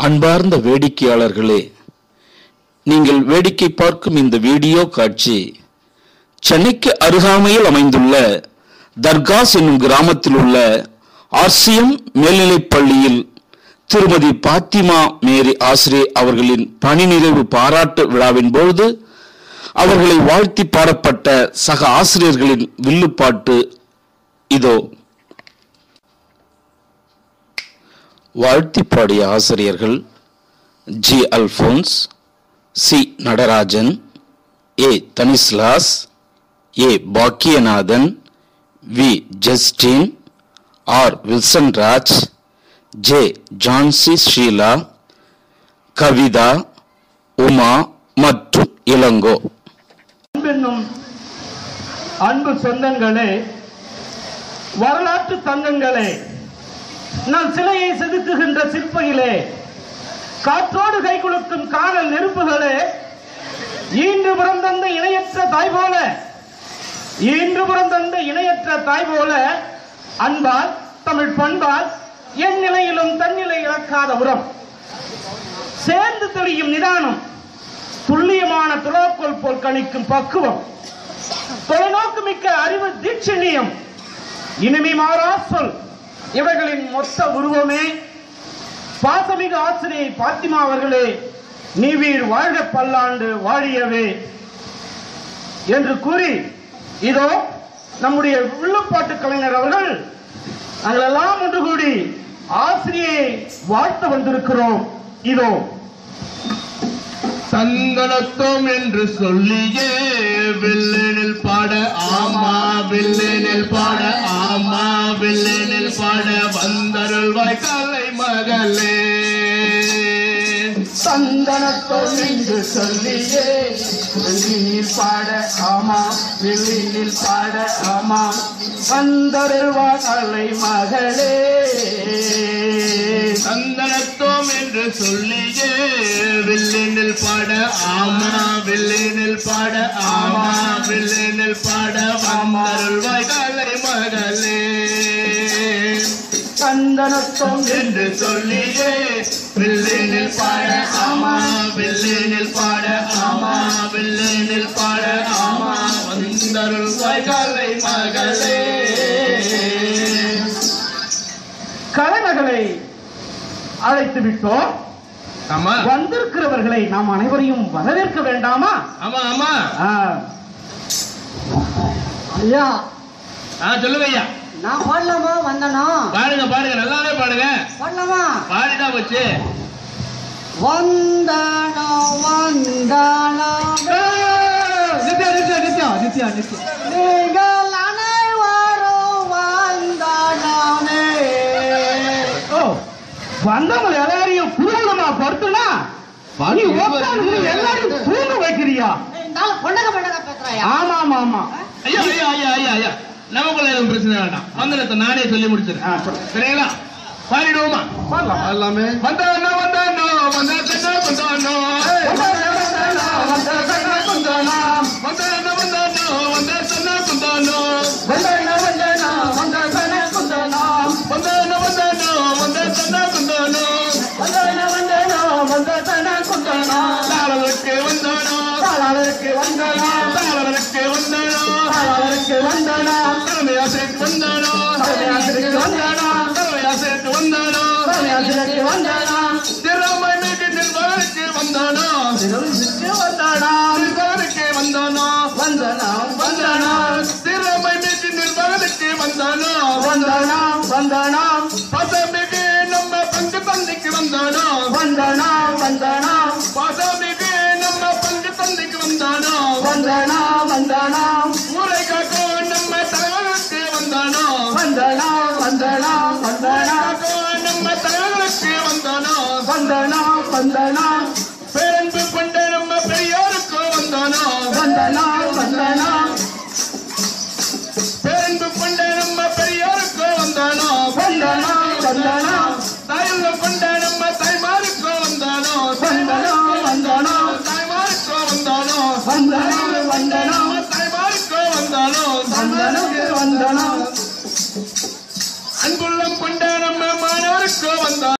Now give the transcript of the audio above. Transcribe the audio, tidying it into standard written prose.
அன்பார்ந்த வேடிக்கையாளர்களே, நீங்கள் வேடிக்கை பார்க்கும் இந்த வீடியோ காட்சி சென்னைக்கு அருகாமையில் அமைந்துள்ள தர்காஸ் என்னும் கிராமத்தில் உள்ள ஆர்சிஎம் மேல்நிலைப் பள்ளியில் திருமதி பாத்திமா மேரி ஆசிரியை அவர்களின் பணி நிறைவு பாராட்டு விழாவின் பொழுது அவர்களை வாழ்த்தி பாடப்பட்ட சக ஆசிரியர்களின் வில்லுப்பாட்டு இதோ. வாழ்த்தி பாடிய ஆசிரியர்கள் G Alphonse, C Natarajan, A Thanislaus, A Bakkiyanathan, V Justin, R Wilsonraj, J Jhansi Sheela, Kavitha, Uma மற்றும் இளங்கோ. அன்பு சொந்தங்களே, வரலாற்று தங்கங்களே, நம் சிலையை செதுக்குகின்ற சிற்பையிலே, காற்றோடு கை குலுக்கும் காணல் நெருப்புகளே, ஈன்று பிறந்த இணையற்ற தாய் போல, ஈன்று பிறந்த இணையற்ற தாய் போல அன்பால் தமிழ் பண்பால் என் நிலையிலும் தன்னிலை இழக்காத உரம், சேர்ந்து தெளியும் நிதானம், துல்லியமான துலாக்கோல் போல் கணிக்கும் பக்குவம், தொலைநோக்கு மிக்க அறிவு தீட்சண்யம், இனிமை மாறா சொல், இவர்களின் மொத்த உருவமே பாசமிகு ஆசிரியை பாத்திமா அவர்களே, நீவீர் வாழ்க பல்லாண்டு வாழியவே என்று கூறி, இதோ நம்முடைய வில்லுப்பாட்டு கலைஞர் அவர்கள் நாங்களெல்லாம் ஒன்று கூடி ஆசிரியை வாழ்த்த வந்திருக்கிறோம். இதோ. சந்தனத்தோம் என்று சொல்லியே வில்லினில் பாட ஆமா, வில்லினில் பாட ஆமா, வில்லினில் பாட வந்தருள்வாய் கலை மகளே. சந்தனத்தோம் என்று சொல்லியே வில்லினில் பாட ஆமா, வில்லினில் பாட ஆமா, வந்தருள்வாய் கலை மகளே. சந்தனத்தோம் என்று சொல்லியே வில்லினில் பாட ஆமா, வில்லினில் பாட ஆமா, வில்லினில் பாட வந்தருள்வாய் கலை மகளே. சந்தனத்தோம் என்று சொல்லியே வில்லினில் பாட ஆமா, வில்லினில் பாட ஆமா, வில்லினில் பாட ஆமா, வந்தருள்வாய் கலை மகளே. கலைமகளை அழைத்து விட்டோம். ஆமா, வந்திருக்கிறவர்களை நாம் அனைவரையும் வரவேற்க வேண்டாமா? ஆமா ஆமா. ஐயா, சொல்லுங்க ஐயா. நான் பாடலாமா? வந்தனா பாடுங்க பாடுங்க, நல்லாவே பாடுங்க. பாடலாமா? பாடிதான் போச்சு. வந்தனா வந்தனா நீங்கள் அனைவரும் வந்தனானே. வந்தவங்க எல்லாரையும் புதுமா படுத்துனா நீ எல்லாரும் தூங்க வைக்கிறியா? பொண்ணக பொண்ணக பேசுறாயா? ஆமா ஆமா ஆமா. ஐயா ஐயா ஐயா ஐயா ஐயா, நமக்குள்ள எதுவும் பிரச்சனை வேண்டாம். வந்தனத்தை நானே சொல்லி முடிச்சிருக்கேன். சரிங்களா? பாடிடுவோமா? எல்லாமே வந்தானோ வந்தானோ வந்தானோ வந்தானோ வந்தானோ வந்தானோ வந்தானோ தாளருக்கு வந்தானோ தாளருக்கு வந்தானோ தாளருக்கு வந்தானோ தாளருக்கு வந்தானோ தலைமையாசிரியருக்கு வந்தானோ தலைமையாசிரியருக்கு வந்தானோ தலைமையாசிரியருக்கு வந்தானோ தலைமையாசிரியருக்கு வந்தானோ திறமை மீட்டு நிர்வாகத்துக்கு வந்தானோ நிர்வாகத்துக்கு வந்தானோ நிர்வாகத்துக்கு வந்தானோ வந்தானோ வந்தானோ திறமை மீட்டு நிர்வாகத்துக்கு வந்தானோ வந்தானோ வந்தானோ பசமிகு நம்ம பங்கு தந்தைக்கு வந்தானோ வந்தானோ வந்தானோ பசமிகு நம்ம பங்கு தந்தைக்கு வந்தானோ வந்தானோ வந்தானோ ஊரை காக்கும் நம்ம தலைவருக்கு வந்தானோ வந்தானோ வந்தானோ வந்தானோ நம்ம தலைவருக்கு வந்தானோ வந்தானோ வந்தானோ பேரன்பு கொண்ட நம்ம பெரியாருக்கு வந்தானோ வந்தானோ